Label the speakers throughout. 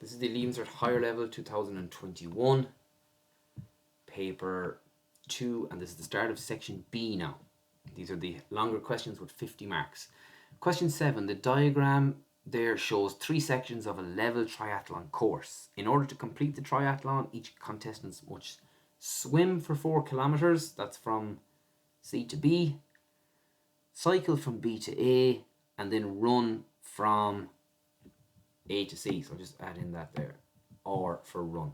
Speaker 1: This is the Leaving Cert Higher Level 2021, paper 2, and this is the start of section B now. These are the longer questions with 50 marks. Question 7, the diagram there shows 3 sections of a level triathlon course. In order to complete the triathlon, each contestant must swim for 4 kilometers, that's from C to B, cycle from B to A, and then run from A to C. So I'll just add in that there, or for run.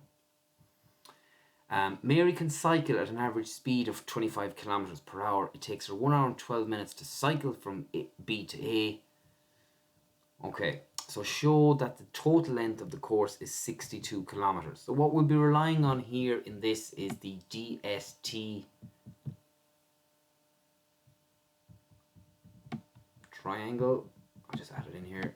Speaker 1: Mary can cycle at an average speed of 25 kilometers per hour. It takes her 1 hour and 12 minutes to cycle from B to A. Okay, so show that the total length of the course is 62 kilometers. So what we'll be relying on here in this is the DST triangle. I'll just add it in here.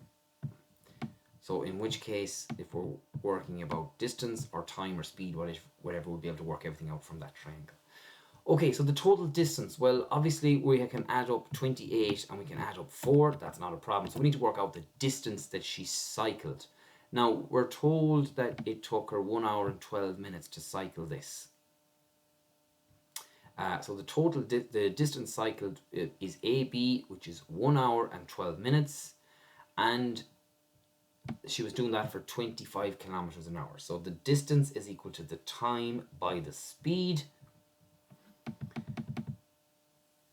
Speaker 1: So in which case, if we're working about distance or time or speed, whatever, we'll be able to work everything out from that triangle. Okay, so the total distance, well, obviously we can add up 28 and we can add up 4. That's not a problem. So we need to work out the distance that she cycled. Now, we're told that it took her 1 hour and 12 minutes to cycle this. So the total the distance cycled is AB, which is 1 hour and 12 minutes. And she was doing that for 25 kilometers an hour. So the distance is equal to the time by the speed.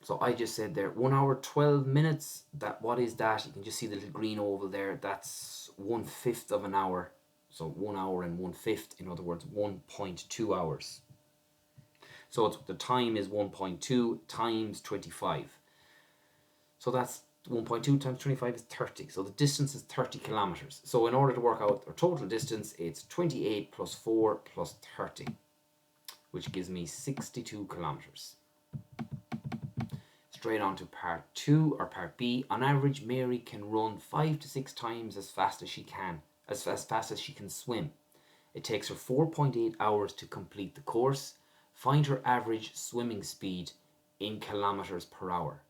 Speaker 1: So I just said there, 1 hour 12 minutes. What is that? You can just see the little green oval there. That's 1/5 of an hour. So 1 hour and 1/5. In other words, 1.2 hours. So the time is 1.2 times 25. So that's 1.2 times 25 is 30. So the distance is 30 kilometers. So in order to work out our total distance, it's 28 plus 4 plus 30, which gives me 62 kilometers. Straight on to part 2 or part B. On average, Mary can run 5 to 6 times as fast as she can, as fast as she can swim. It takes her 4.8 hours to complete the course. Find her average swimming speed in kilometers per hour.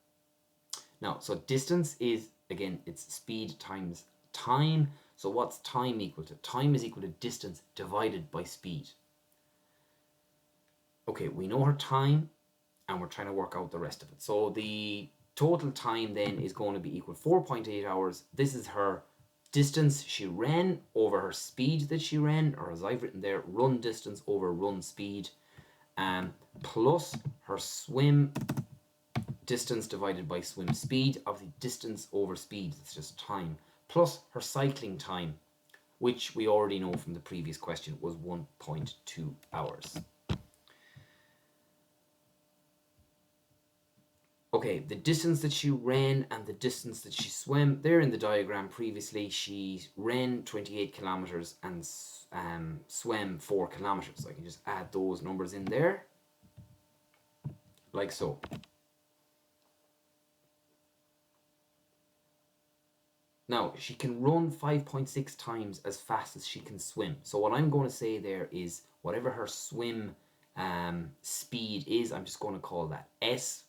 Speaker 1: Now, so distance is, again, it's speed times time. So what's time equal to? Time is equal to distance divided by speed. Okay, we know her time, and we're trying to work out the rest of it. So the total time then is going to be equal to 4.8 hours. This is her distance she ran over her speed that she ran, or as I've written there, run distance over run speed, plus her swim distance divided by swim speed. Obviously distance over speed, that's just time, plus her cycling time, which we already know from the previous question was 1.2 hours. Okay, the distance that she ran and the distance that she swam, they're in the diagram previously. She ran 28 kilometers and swam 4 kilometers. So I can just add those numbers in there, like so. Now, she can run 5.6 times as fast as she can swim. So what I'm going to say there is whatever her swim speed is, I'm just going to call that S.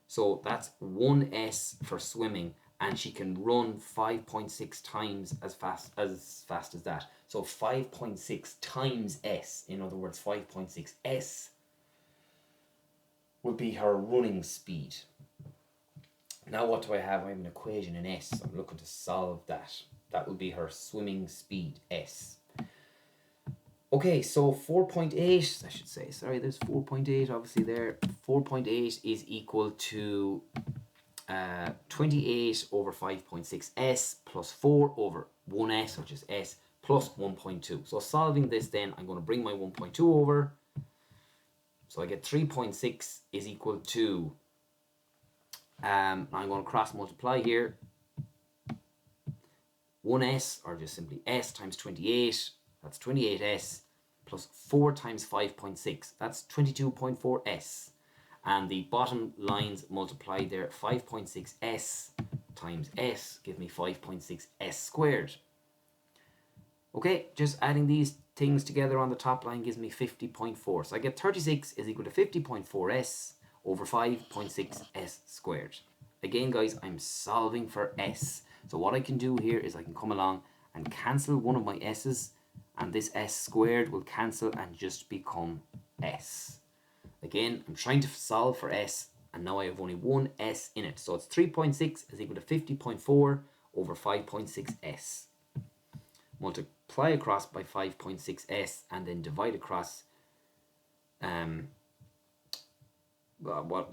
Speaker 1: So that's 1S for swimming, and she can run 5.6 times as fast as that. So 5.6 times S, in other words, 5.6 S would be her running speed. Now what do I have? I have an equation in S. I'm looking to solve that. That would be her swimming speed, S. Okay, so 4.8, I should say, sorry, there's 4.8 obviously there. 4.8 is equal to 28 over 5.6 S plus 4 over 1S, which is S, plus 1.2. So solving this then, I'm going to bring my 1.2 over. So I get 3.6 is equal to, I'm going to cross multiply here. 1S, or just simply S times 28, that's 28S, plus 4 times 5.6, that's 22.4S. And the bottom lines multiplied there, 5.6S times S give me 5.6S squared. Okay, just adding these things together on the top line gives me 50.4. So I get 36 is equal to 50.4S over 5.6S squared. Again, guys, I'm solving for S. So what I can do here is I can come along and cancel one of my s's, and this s squared will cancel and just become s. Again, I'm trying to solve for s, and now I have only one s in it. So it's 3.6 is equal to 50.4 over 5.6s. Multiply across by 5.6s and then divide across the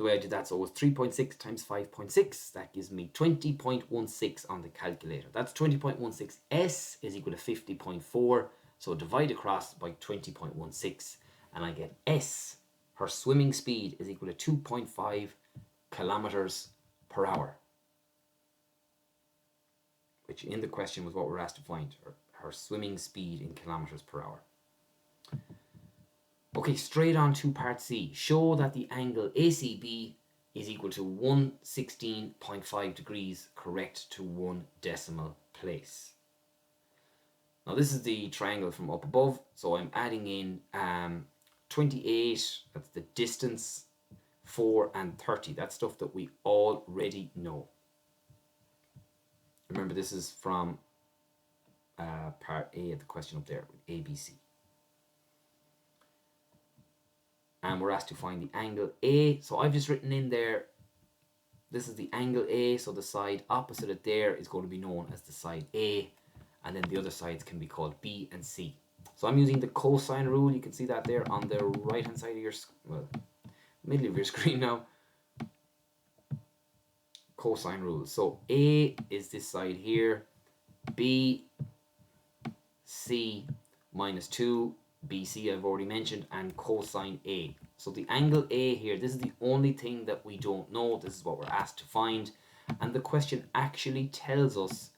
Speaker 1: way I did that, so it was 3.6 times 5.6, that gives me 20.16 on the calculator. That's 20.16. S is equal to 50.4, so divide across by 20.16, and I get S, her swimming speed, is equal to 2.5 kilometers per hour, which in the question was what we're asked to find, her swimming speed in kilometers per hour. Okay, straight on to part C. Show that the angle ACB is equal to 116.5 degrees, correct to one decimal place. Now this is the triangle from up above, so I'm adding in 28, that's the distance, 4 and 30. That's stuff that we already know. Remember, this is from part A of the question up there, with ABC. And we're asked to find the angle A. So I've just written in there, this is the angle A, so the side opposite it there is going to be known as the side A, and then the other sides can be called B and C. So I'm using the cosine rule. You can see that there on the right hand side of your, well, middle of your screen now. Cosine rule. So A is this side here, B, C minus 2, BC I've already mentioned, and cosine A. So the angle A here, this is the only thing that we don't know. This is what we're asked to find, and the question actually tells us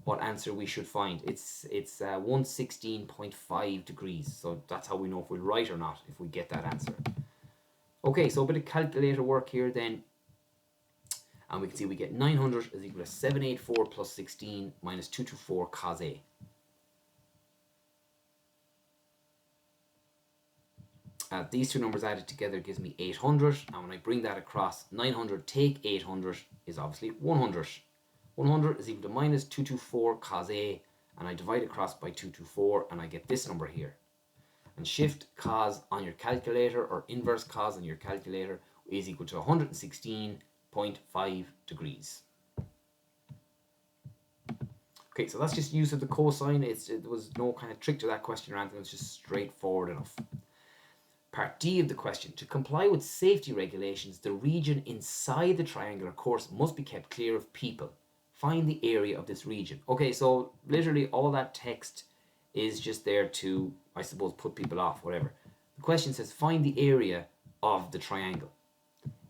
Speaker 1: what answer we should find. It's 116.5 degrees, so that's how we know if we're right or not, if we get that answer. Okay, so a bit of calculator work here then, and we can see we get 900 is equal to 784 plus 16 minus 224 cos A. These two numbers added together gives me 800, and when I bring that across, 900 take 800 is obviously 100. 100 is equal to minus 224 cos A, and I divide across by 224, and I get this number here. And shift cos on your calculator, or inverse cos on your calculator, is equal to 116.5 degrees. Okay, so that's just use of the cosine. It was no kind of trick to that question or anything. It was just straightforward enough. Part D of the question. To comply with safety regulations, the region inside the triangular course must be kept clear of people. Find the area of this region. Okay, so literally all that text is just there to, I suppose, put people off, whatever. The question says find the area of the triangle.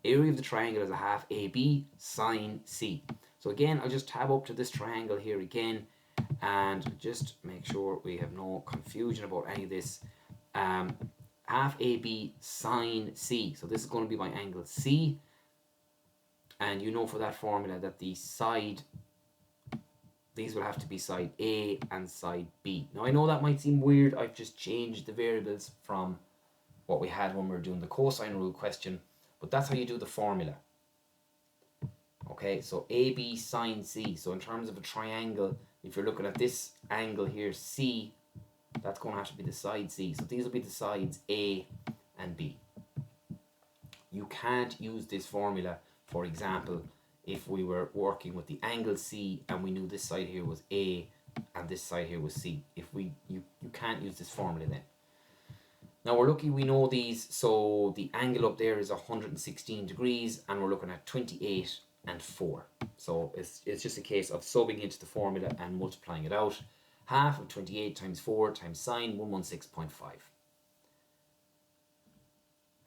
Speaker 1: Area of the triangle is a half AB sine C. So again, I'll just tab up to this triangle here again and just make sure we have no confusion about any of this. Half AB sine C. So this is going to be my angle C. And you know for that formula that the side, these will have to be side A and side B. Now I know that might seem weird. I've just changed the variables from what we had when we were doing the cosine rule question. But that's how you do the formula. Okay, so AB sine C. So in terms of a triangle, if you're looking at this angle here, C, that's going to have to be the side C. So these will be the sides A and B. You can't use this formula, for example, if we were working with the angle C and we knew this side here was A and this side here was C. You can't use this formula then. Now we're lucky we know these, so the angle up there is 116 degrees and we're looking at 28 and 4. So it's just a case of subbing into the formula and multiplying it out. Half of 28 times 4 times sine 116.5.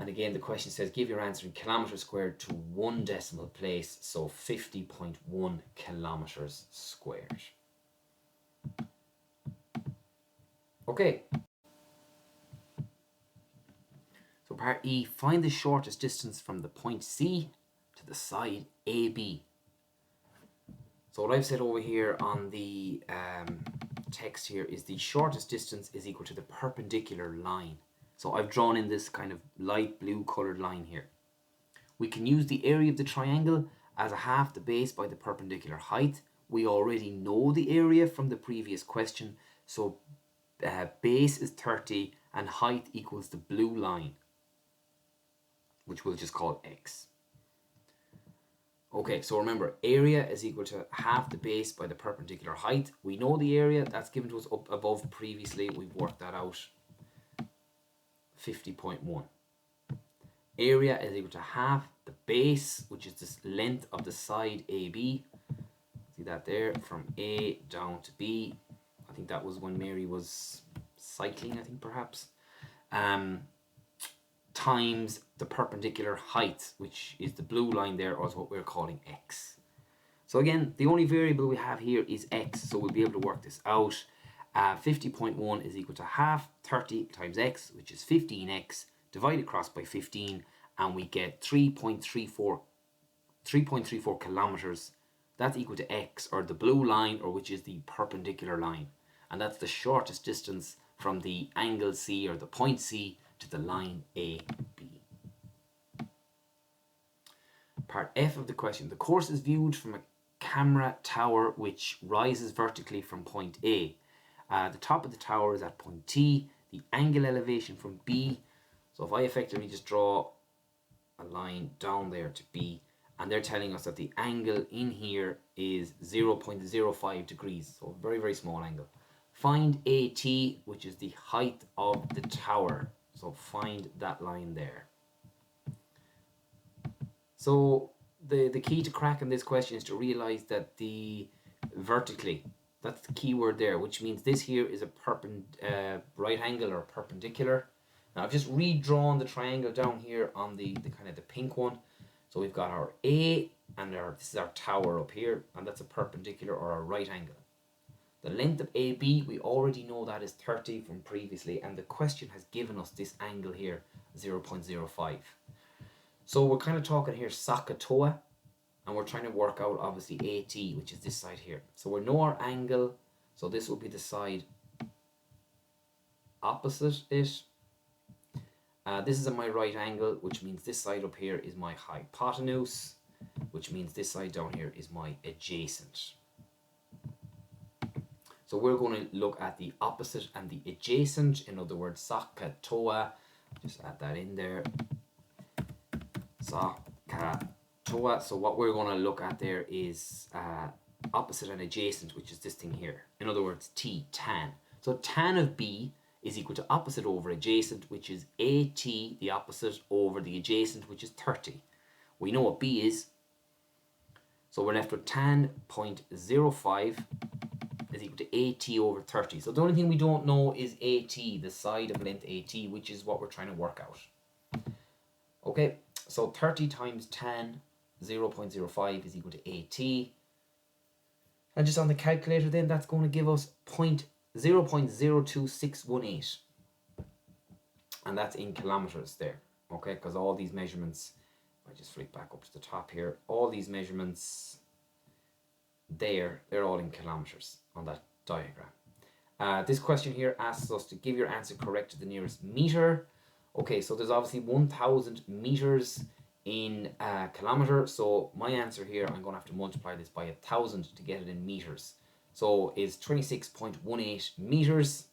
Speaker 1: And again, the question says give your answer in kilometers squared to one decimal place, so 50.1 kilometers squared. Okay. So part E, find the shortest distance from the point C to the side AB. So what I've said over here on the text here is the shortest distance is equal to the perpendicular line. So I've drawn in this kind of light blue colored line here. We can use the area of the triangle as a half the base by the perpendicular height. we already know the area from the previous question. So base is 30 and height equals the blue line, which we'll just call x. Okay, so remember, area is equal to half the base by the perpendicular height. We know the area, that's given to us up above previously. We've worked that out, 50.1. Area is equal to half the base, which is this length of the side AB. See that there, from A down to B. I think that was when Mary was cycling, I think perhaps. Times the perpendicular height, which is the blue line there, or is what we're calling x. So again, the only variable we have here is x, so we'll be able to work this out. 50.1 is equal to half 30 times x, which is 15x, divided across by 15, and we get 3.34 kilometers. That's equal to x, or the blue line, or which is the perpendicular line. And that's the shortest distance from the angle C, or the point C, to the line AB. Part F of the question. The course is viewed from a camera tower which rises vertically from point A. The top of the tower is at point T. The angle elevation from B. So if I effectively just draw a line down there to B, and they're telling us that the angle in here is 0.05 degrees, so a very, very small angle. Find AT, which is the height of the tower. So find that line there. So the key to cracking this question is to realize that the vertically, that's the key word there, which means this here is a right angle or perpendicular. Now I've just redrawn the triangle down here on the kind of the pink one. So we've got our A, and this is our tower up here, and that's a perpendicular or a right angle. The length of AB, we already know that is 30 from previously, and the question has given us this angle here, 0.05. So we're kind of talking here SOHCAHTOA, and we're trying to work out obviously AT, which is this side here. So we know our angle, so this will be the side opposite it. This is at my right angle, which means this side up here is my hypotenuse, which means this side down here is my adjacent. So we're going to look at the opposite and the adjacent, in other words, SOHCAHTOA. Just add that in there. SOHCAHTOA. So what we're going to look at there is opposite and adjacent, which is this thing here. In other words, T, tan. So tan of B is equal to opposite over adjacent, which is AT, the opposite, over the adjacent, which is 30. We know what B is. So we're left with tan 0.05 is equal to AT over 30. So the only thing we don't know is AT, the side of length AT, which is what we're trying to work out. Okay, so 30 times tan 0.05 is equal to AT. And just on the calculator then, that's going to give us 0.02618. And that's in kilometers there. Okay, because all these measurements, I just flick back up to the top here, all these measurements there, they're all in kilometers on that diagram. This question here asks us to give your answer correct to the nearest meter. Okay, so there's obviously 1,000 meters in kilometer. So my answer here, I'm going to have to multiply this by 1,000 to get it in meters. So is 26.18 meters.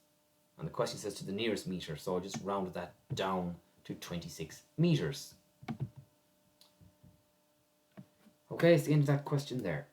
Speaker 1: And the question says to the nearest meter. So I just rounded that down to 26 meters. Okay, it's the end of that question there.